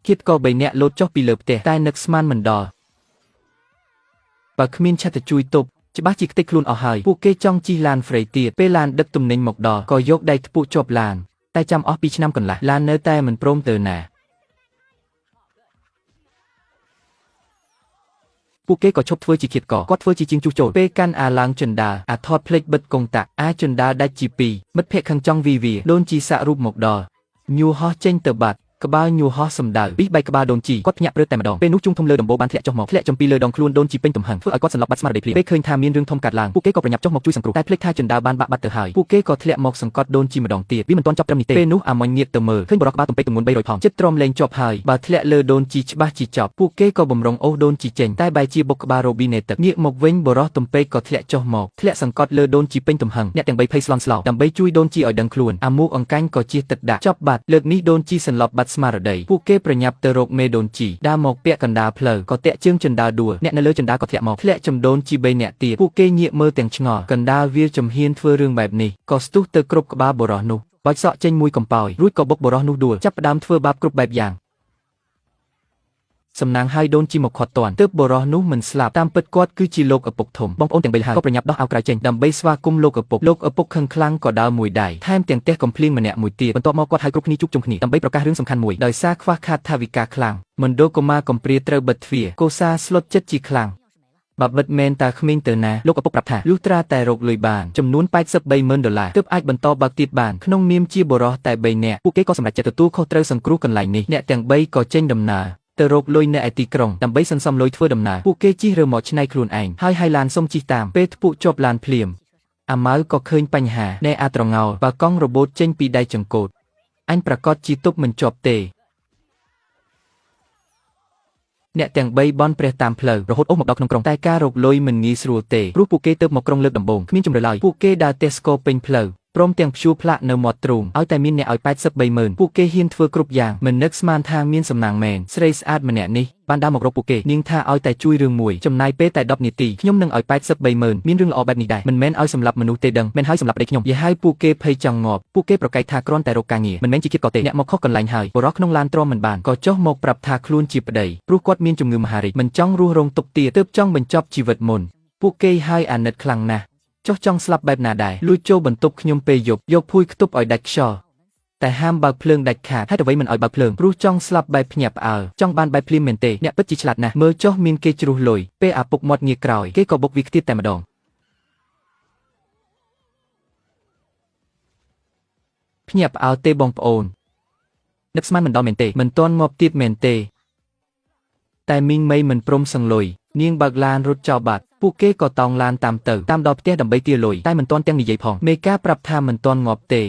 គៀតក៏3នាក់លោតចុះពីលើផ្ទះតែនឹកស្មានមិនដល់បើគ្មានឆាត់ទៅជួយទប់ច្បាស់ជាខ្ទេចខ្លួនអស់ហើយពួកគេចង់ជិះឡានហ្វ្រេទៀតពេលឡានដឹកទំនិញមកដល់ក៏យកដៃធ្ពក់ជាប់ឡានតែចាំអស់2ឆ្នាំកន្លះឡាននៅតែមិនព្រមទៅណាពួកគេក៏ឈប់ធ្វើជាឃាតករគាត់ធ្វើជាជាងជួសជុលពេលកាន់អាឡើងចិនដាអាថតភ្លេចបិទកុងតាក់អាចិនដាដាច់ជាពីរមិត្តភក្តិខឹងចង់វីវាដូនជីសាក់រូបមកដល់ញួរហោះចេញទៅបាត់ក្បាលញួរហោះសំដៅពី3ក្បាលដូនជីគាត់ភ្ញាក់ព្រឹកតែម្ដងពេលនោះជុំធំលើដំបូលបានធ្លាក់ចុះមកធ្លាក់ចំពីលើដងខ្លួនដូនជីពេញទំហឹងធ្វើឲ្យគាត់សន្លប់បាត់ស្មារតីភ្លាមពេលឃើញថាមានរឿងធំកើតឡើងពួកគេក៏ប្រញាប់ចុះមកជួយសង្គ្រោះតែភ្លេចថាចិនដាបានបាក់បាត់ទៅហើយពួកគេក៏ធ្លាក់មកសង្កត់ដូនជីម្ដងទៀតវាមិនទាន់ចប់ត្រឹមនេះទេពេលនោះអាម៉ុញងាកទៅមើលឃើញបរិះក្បាលទំពេកទម្ងន់300ផងចិត្តទ្រាំលែងជាប់ហើយបើធ្លាក់លើដូនជីច្បាស់ជាចប់ពួកគេក៏បំរុងអូសដូនជីចេញតែបែរជាបុកក្បាលរ៉ូប៊ីណេទឹកងាកមកវិញបរិះទំពេកក៏ធ្លាក់ចុះមកធ្លាក់សង្កត់លើដូនជីពេញទំហឹងអ្នកទាំង3ភ័យស្លន់ស្លោដើម្បីជួយដូនជីឲ្យដឹងខ្លួនអាមួកអង្កាញ់ក៏ជិះទឹកដាក់ចប់បាត់លើកនេះដូនជីសន្លប់បាត់ស្មារតីពួកគេប្រញាប់ទៅរកមេដូនជីដើរមកពាក់កណ្ដាលផ្លូវក៏តាក់ជើងចិនដាដួលអ្នកនៅលើចិនដាក៏ធ្លាក់មកធ្លាក់ចំដូនជី3នាក់ទៀតពួកគេងាកមើលទាំងឆ្ងល់កណ្ដាលវាចំហ៊ានធ្វើរឿងបែបនេះក៏ស្ទុះទៅគ្រប់ក្បាលបរោះនោះបាច់សក់ចេញមួយកំប៉ោយរួចក៏បុកបរោះនោះដួលចាប់ផ្ដើមធ្វើបាបគ្រប់បែបយ៉ាងសំណាងឲ្យដូនជីមកខាត់តាន់ទើបបរោះនោះមិនស្លាប់តាមពិតគាត់គឺជាលោកឪពុកធំបងប្អូនទាំង3ហើយក៏ប្រញាប់ដោះអាវក្រៅចេញដើម្បីស្វាគមន៍លោកឪពុកខឹងខ្លាំងក៏ដើរមួយដៃថែមទាំងទះកំភ្លៀងម្នាក់មួយទៀតបន្ទាប់មកគាត់ហៅគ្រប់គ្នាជួបជុំគ្នាដើម្បីប្រកាសរឿងសំខាន់មួយដោយសារខ្វះខាតថវិកាខ្លាំងមណ្ឌលកុមារកំព្រាត្រូវបិទទ្វារកូសាស្លុតចិត្តជាខ្លាំងបើបិទមែនតើក្មេងទៅណាលោកឪពុកប្រាប់ថាលុះត្រាតែរកលុយបានចំនួន$83,000ទើបអាចបន្តបើកទៀតបានក្នុងនាមជាបរិះតែ3នាក់ពួកគេក៏សម្រេចចិត្តទទួលខុសត្រូវសង្គ្រោះកន្លែងនេះអ្នកទាំង3ក៏ចេញដំណើរទៅរកលុយនៅឯទីក្រុងដើម្បីសន្សំលុយធ្វើដំណើរពួកគេជិះរើមកឆ្នៃខ្លួនឯងហើយឡានសុំជិះតាមពេលធ្ពក់ជាប់ឡានភ្លាមអាម៉ៅក៏ឃើញបញ្ហាណែអាត្រងោលបើកង់របូតចេញពីដៃចង្កូតអញប្រកាសជាទប់មិនជាប់ទេអ្នកទាំង3បន់ព្រះតាមផ្លូវរហូតអូសមកដល់ក្នុងក្រុងតែការរកលុយមិនងាយស្រួលទេព្រោះពួកគេទៅមកក្រុងលើកដំបូងគ្មានជម្រើសឡើយពួកគេដើរទះស្គរពេញផ្លូវព្រមទាំងព្យួរផ្លាកនៅមាត់ទ្រូងឲ្យតែមានអ្នកឲ្យ$83,000ពួកគេហ៊ានធ្វើគ្រប់យ៉ាងមិននឹកស្មានថាមានសំណាងមែនស្រីស្អាតម្នាក់នេះបានដើរមករកពួកគេនាងថាឲ្យតែជួយរឿងមួយចំណាយពេលតែ10នាទីខ្ញុំនឹងឲ្យ$83,000មានរឿងល្អបែបនេះដែរមិនមែនឲ្យសម្លាប់មនុស្សទេដឹងមិនឲ្យសម្លាប់ប្តីខ្ញុំយេហើយពួកគេភ័យចង់ងាប់ពួកគេប្រកែកថាគ្រាន់តែរកការងារមិនមែនជាគិតក៏ទេអ្នកមកខុសកន្លែងហើយបរិះក្នុងឡានទ្រាំមិនបានក៏ចុះមកប្រាប់ថាខ្លួនជាប្តីព្រោះគាត់មានជំងឺមហារីកមិនចង់រស់រងទុក្ខទៀតទើបចង់បញ្ចប់ជីវិតមុនពួកគេហើយអាណិតខ្លាំងណាស់ចុះចង់ស្លាប់បែបណាដែរលួចចូលបន្ទប់ខ្ញុំពេលយប់យកភួយខ្ទប់ឲ្យដាច់ខ្យល់តែហាមបើកភ្លើងដាច់ខាតហេតុអ្វីមិនឲ្យបើកភ្លើងព្រោះចង់ស្លាប់បែបភ្ញាក់ផ្អើលចង់បានបែបភ្លាមមែនទេអ្នកពិតជាឆ្លាតណាស់មើលចុះមានគេជ្រុះលុយពេលអាពុកមាត់ងាកក្រោយគេក៏បុកវាខ្ទៀតតែម្ដងភ្ញាក់ផ្អើលទេបងប្អូននឹកស្មានមិនដល់មែនទេមិនទាន់ងាប់ទៀតមែនទេតែមីងមីមិនព្រមសឹងលុយនាងបើកឡានរត់ចោលបាត់ពួកគេក៏តោងឡានតាមដល់ផ្ទះដើម្បីទារលុយតែមិនទាន់ទាំងនិយាយផងមេការប្រាប់ថាមិនទាន់ងាប់ទ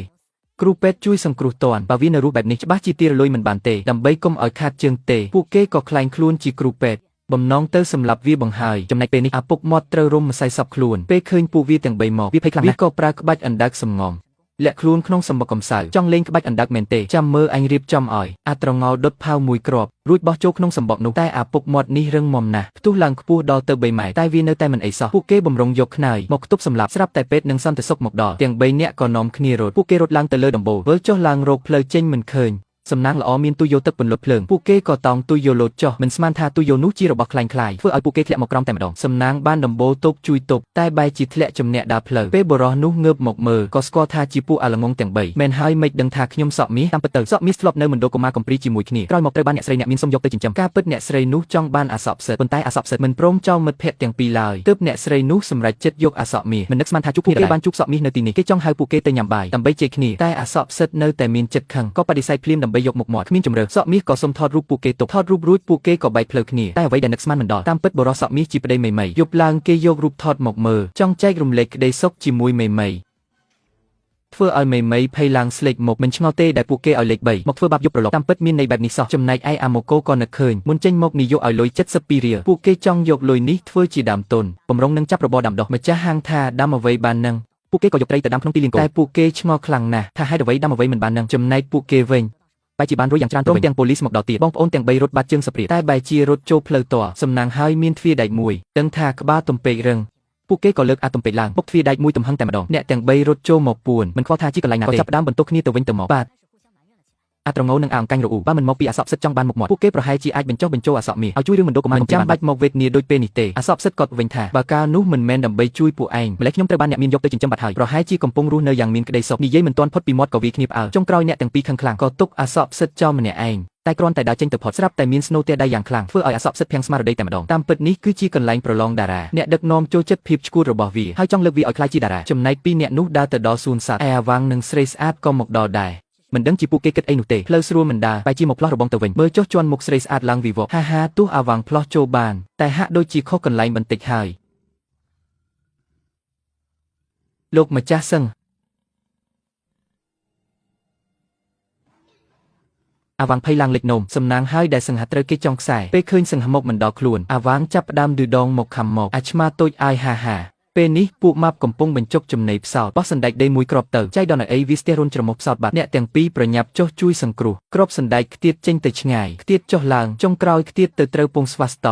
េគ្រូពេទ្យជួយសង្គ្រោះតាន់បើវានៅរស់បែបនេះច្បាស់ជាទារលុយមិនបានទេដើម្បីកុំឲ្យខាតជើងទេពួកគេក៏ខ្លែងខ្លួនជាគ្រូពេទ្យបំណងទៅសម្លាប់វាបង្ហើយចំណែកពេលនេះអាពុកមាត់ត្រូវរុំម្សៅសពខ្លួនពេលឃើញពួកវាទាំង3មកវាភ័យខ្លាំងណាស់ក៏ប្រើក្បាច់អណ្ដើកសំងំលាក់ខ្លួនក្នុងសំបុកកំសៅចង់លេងក្បាច់អណ្ដើកមែនទេចាំមើលអញរៀបចំឲ្យអាត្រងោលដុតផាវមួយគ្រាប់រួចបោះចូលក្នុងសំបុកនោះតែអាពុកមាត់នេះរឹងមាំណាស់ផ្ទុះឡើងខ្ពស់ដល់ទៅ3ម៉ែត្រតែវានៅតែមិនអីសោះពួកគេបំរុងយកខ្នើយមកខ្ទប់សម្លាប់ស្រាប់តែពេទ្យនិងសន្តិសុខមកដល់ទាំង3នាក់ក៏នាំគ្នារត់ពួកគេរត់ឡើងទៅលើដំបូលវិលចុះឡើងរកផ្លូវចេញមិនឃើញសំណាងល្អមានទុយយោទឹកពន្លត់ភ្លើងពួកគេក៏តោងទុយយោលោតចុះមិនស្មានថាទុយយោនោះជារបស់ខ្លែងខ្លាយធ្វើឲ្យពួកគេធ្លាក់មកក្រោមតែម្ដងសំណាងបានដំបូលទប់ជួយទប់តែបែរជាធ្លាក់ជំនះដើរផ្លូវពេលបរោះនោះងើបមកមើលក៏ស្គាល់ថាជាពួកអាល្ងងទាំង3មែនហើយមិនដឹងថាខ្ញុំសក់មាសតាមពិតទៅសក់មាសធ្លាប់នៅមណ្ឌលកុមារកំព្រីជាមួយគ្នាក្រោយមកត្រូវបានអ្នកស្រីអ្នកមានសុំយកទៅចិញ្ចឹមការពិតអ្នកស្រីនោះចង់បានអាសក់ផ្សិតប៉ុន្តែអាសក់ផ្សិតមិនព្រមចោលមិត្តភក្តិទាំងពីរឡើយទើបអ្នកស្រីនោះសម្រេចចិត្តយកអាសក់មាសមិននឹកស្មានថាជួបពួកគេបានជួបសក់មាសនៅទីនេះគេចង់ហៅពួកគេទៅញ៉ាំបាយដើម្បីជេរគ្នាតែអាសក់ផ្សិតនៅតែមានចិត្តខឹងក៏បដិសេធភ្លាមដើម្បីយកមុខមាត់គ្មានជំរឿសក់មាសក៏សុំថតរូបពួកគេទុកថតរូបរួចពួកគេក៏បែកផ្លូវគ្នាតែអ្វីដែលនឹកស្មានមិនដល់តាមពិតបរិះសក់មាសជាប្តីមេមីយប់ឡើងគេយករូបថតមកមើលចង់ចែករំលែកក្តីសុខជាមួយមេមីធ្វើឲ្យមេមីភ័យឡើងស្លេកមុខមិនឆ្ងល់ទេដែលពួកគេឲ្យលេខ3មកធ្វើបាបយប់ប្រឡប់តាមពិតមានន័យបែបនេះសោះចំណែកឯអាម៉ូកូក៏នឹកឃើញមុនចេញមកនិយោឲ្យលុយ72រៀលពួកគេចង់យកលុយនេះធ្វើជាដើមទុនបំរុងនឹងចាប់របរដាំដុះម្ចាស់ហាងថាដាំអ្វីបាននឹងពួកគេក៏យកត្រីទៅដាំក្នុងទីលានគោតែពួកគេឆ្ងល់ខ្លាំងណាស់ថាហេតុអ្វីដាំអ្វីមិនបាននឹងចំណែកពួកគេវិញបែរជាបានរួចយ៉ាងច្រើនព្រមទាំងប៉ូលីសមកដល់ទៀតបងប្អូនទាំង3រត់បាត់ជើងសព្រាតែបែរជារត់ចូលផ្លូវតសំណាងហើយមានទ្វារដែកមួយដឹងថាក្បាលទំពេករឹងពួកគេក៏លើកអាទំពេកឡើងពុកទ្វារដែកមួយទំហឹងតែម្ដងអ្នកទាំង3រត់ចូលមកពួនមិនខ្វល់ថាជាកន្លែងណាទេក៏ចាប់ផ្ដើមបន្ទោសគ្នាទៅវិញទៅមកបាទ អាត្រងោនឹងអាងកាញ់រអ៊ូបើមិនមកពីអសបសិទ្ធចង់បានមុខមាត់ពួកគេប្រហែលជាអាចបញ្ចុះបញ្ចូលអសបមាសឲ្យជួយរឿងមណ្ឌលកុមារមិនចាំបាច់មកវេទនាដូចពេលនេះទេអសបសិទ្ធក៏វិញថាបើកាលនោះមិនមែនដើម្បីជួយពួកឯងម្លេះខ្ញុំត្រូវបានអ្នកមានយកទៅចិញ្ចឹមបាត់ហើយប្រហែលជាកំពុងរស់នៅយ៉ាងមានក្តីសុខនិយាយមិនទាន់ផុតពីមាត់ក៏វាគ្នាផ្អើលចុងក្រោយអ្នកទាំងពីរខឹងខ្លាំងក៏ទុកអសបសិទ្ធចោលម្នាក់ឯងតែគ្រាន់តែដើរចេញទៅផុតស្រាប់តែមានស្នូទដៃយ៉ាងខ្លាំងធ្វើឲ្យអសបសិទ្ធភាំងស្មារតីតែម្ដងតាមពិតនេះគឺជាកន្លែងប្រឡងតារាអ្នកដឹកនាំចូលចិត្តភាពឆ្កួតរបស់វាហើយចង់លើកវាឲ្យក្លាយជាតារាចំណែកពីរអ្នកនោះដើរទៅដល់សួនសត្វឯអាវ៉ាងនិងស្រីស្អាតក៏មកដល់ដែរមិនដឹងជាពួកគេគិតអីនោះទេផ្លូវស្រួលមិនដើរបែរជាមកផ្លោះរបងទៅវិញមើលចុះជន់មុខស្រីស្អាតឡើងវិវកហាទោះអាវ៉ាងផ្លោះចូលបានតែហាក់ដូចជាខុសកន្លែងបន្តិចហើយលោកម្ចាស់សឹងអាវ៉ាងភ័យឡើងលេចនោមសំណាងហើយដែលសង្ហត្រូវគេចង់ខ្សែពេលឃើញសង្ហមកមិនដល់ខ្លួនអាវ៉ាងចាប់ផ្ដើមឌឺដងមកខំមកអាឆ្មាតូចអាយហាពេលនេះពួកម៉ាប់កំពុងបញ្ចុកចំណីផ្សោតបោះសណ្ដែកដេមួយគ្រាប់ទៅចៃដនអីវាស្ទះរុនច្រមុះផ្សោតបាត់អ្នកទាំងពីរប្រញាប់ចុះជួយសង្គ្រោះគ្រាប់សណ្ដែកខ្ទាតចេញទៅឆ្ងាយខ្ទាតចុះឡើងចុងក្រោយខ្ទាតទៅត្រូវពងស្វាស្ត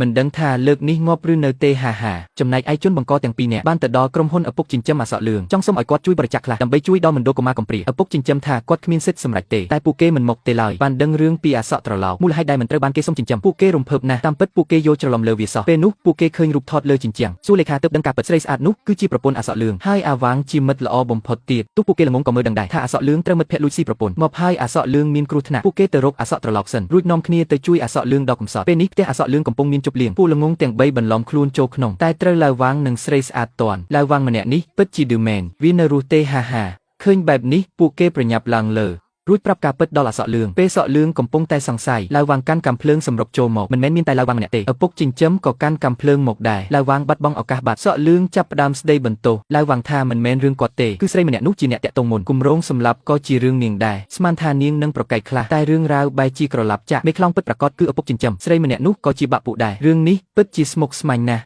មិនដឹងថាលើកនេះងាប់ឬនៅទេហាចំណែកឯជនបង្កទាំងពីរនាក់បានទៅដល់ក្រុមហ៊ុនឪពុកចិញ្ចឹមអាសក់លឿងចង់សុំឲ្យគាត់ជួយបរិច្ចាគខ្លះដើម្បីជួយដល់មណ្ឌលកុមារកំព្រាឪពុកចិញ្ចឹមថាគាត់គ្មានសិទ្ធិសម្រេចទេតែពួកគេមិនមកទេឡើយបានដឹងរឿងពីអាសក់ត្រឡោកមូលហេតុដែលមិនត្រូវបានគេសុំចិញ្ចឹមពួកគេរំភើបណាស់តាមពិតពួកគេយល់ច្រឡំលើវាសោះពេលនោះពួកគេឃើញរូបថតលើជញ្ជាំងសួរលេខាទើបដឹងការពិតស្រីស្អាតនោះគឺជាប្រពន្ធអាសក់លឿងហើយអាវ៉ាងជាមិត្តល្អបំផុតទៀតទោះពួកគេល្ងងក៏មើលដឹងដែរថាអាសក់លឿងត្រូវមិត្តភក្តិលួចស៊ីប្រពន្ធមកហើយអាសក់លឿងមានគ្រោះថ្នាក់ពួកគេទៅរកអាសក់ត្រឡោកសិនរួចនាំគ្នាទៅជួយអាសក់លឿងដល់កំសត់ពេលនេះផ្ទះអាសក់លឿងកំពុងមានជប់លៀងពួកល្ងងទាំង3បន្លំខ្លួនចូលក្នុងតែត្រូវឡាវវ៉ាងនិងស្រីស្អាតតាន់ឡាវវ៉ាងម្នាក់នេះពិតជាឌឺមែនវានៅរស់ទេហាឃើញបែបនេះពួកគេប្រញាប់ឡើងលើរួចប្រាប់ការពិតដល់អាសក់លឿងពេលសក់លឿងកំពុងតែសង្ស័យឡាវវ៉ាងកាន់កាំភ្លើងសម្រុកចូលមកមិនមែនមានតែឡាវវ៉ាងម្នាក់ទេឪពុកចិញ្ចឹមក៏កាន់កាំភ្លើងមកដែរឡាវវ៉ាងបាត់បង់ឱកាសបាត់សក់លឿងចាប់ផ្ដើមស្ដីបន្ទោសឡាវវ៉ាងថាមិនមែនរឿងគាត់ទេគឺស្រីម្នាក់នោះជាអ្នកតាក់ទងមុនគម្រោងសម្លាប់ក៏ជារឿងនាងដែរស្មានថានាងនឹងប្រកែកខ្លះតែរឿងរ៉ាវបែរជាក្រឡាប់ចាក់មេខ្លោងពិតប្រាកដគឺឪពុកចិញ្ចឹមស្រីម្នាក់នោះក៏ជាបាក់ពួកដែររឿងនេះពិតជាស្មុគស្មាញណាស់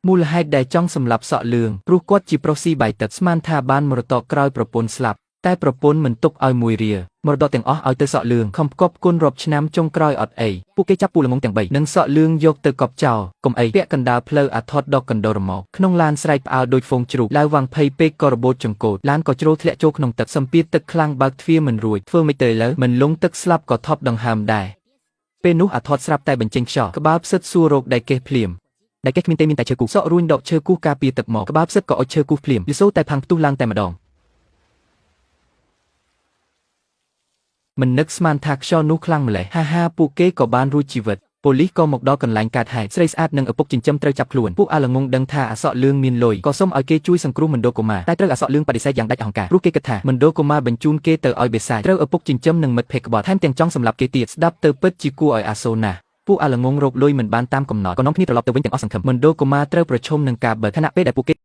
មូលហេតុដែលចង់សម្លាប់សក់លឿងព្រោះគាត់ជាប្រុសស៊ីបាយទឹកស្មានថាបានមរតកក្រោយប្រពន្ធស្លាប់តែប្រពន្ធមិនទុកឲ្យមួយរៀលមរតកទាំងអស់ឲ្យទៅសក់លឿងខំផ្គប់គុណរាប់ឆ្នាំចុងក្រោយអត់អីពួកគេចាប់ពូល្ងងទាំង3និងសក់លឿងយកទៅកប់ចោលកុំអីពាក់កណ្ដាលផ្លូវអាថតដកកណ្ដោរមកក្នុងឡានស្រែកផ្អើលដូចហ្វូងជ្រូកឡាវវ៉ាងភ័យពេកក៏របូតចង្កូតឡានក៏ជ្រុលធ្លាក់ចូលក្នុងទឹកសម្ពាធទឹកខ្លាំងបើកទ្វារមិនរួចធ្វើមិនទៅឥឡូវមិនលងទឹកស្លាប់ក៏ថប់ដង្ហើមដែរពេលនោះអាថតស្រាប់តែបញ្ចេញខ្យល់ក្បាលផ្សិតសួររោគដែលកេះភ្លាមដែលគេគ្មានទេមានតែឈើគូសក់រួញដកឈើគូសការពារទឹកមកក្បាលផ្សិតក៏អុជឈើគូសភ្លាមយសូតែផាំងផ្ទុះឡើងតែម្ដងមិននឹកស្មានថាខ្យល់នោះខ្លាំងម្ល៉េះហាពួកគេក៏បានរួចជីវិតប៉ូលីសក៏មកដល់កន្លែងកើតហេតុស្រីស្អាតនិងឪពុកចិញ្ចឹមត្រូវចាប់ខ្លួនពួកអាល្ងងដឹងថាអាសក់លឿងមានលុយក៏សុំឲ្យគេជួយសង្គ្រោះមណ្ឌលកុមារតែត្រូវអាសក់លឿងបដិសេធយ៉ាងដាច់អហង្ការព្រោះគេគិតថាមណ្ឌលកុមារបញ្ជូនគេទៅឲ្យបេសាចត្រូវឪពុកចិញ្ចឹមនិងមិត្តភក្តិក្បត់ថែមទាំងចង់សម្លាប់គេទៀតស្ដាប់ទៅពិតជាគួរឲ្យអាសូរណាស់ពួកអាល្ងងរកលុយមិនបានតាមកំណត់ក៏នាំគ្នាត្រឡប់ទៅវិញទាំងអស់សង្ឃឹមមណ្ឌលកុមារត្រូវប្រឈមនឹងការបើកខណៈពេលដែលពួកគេ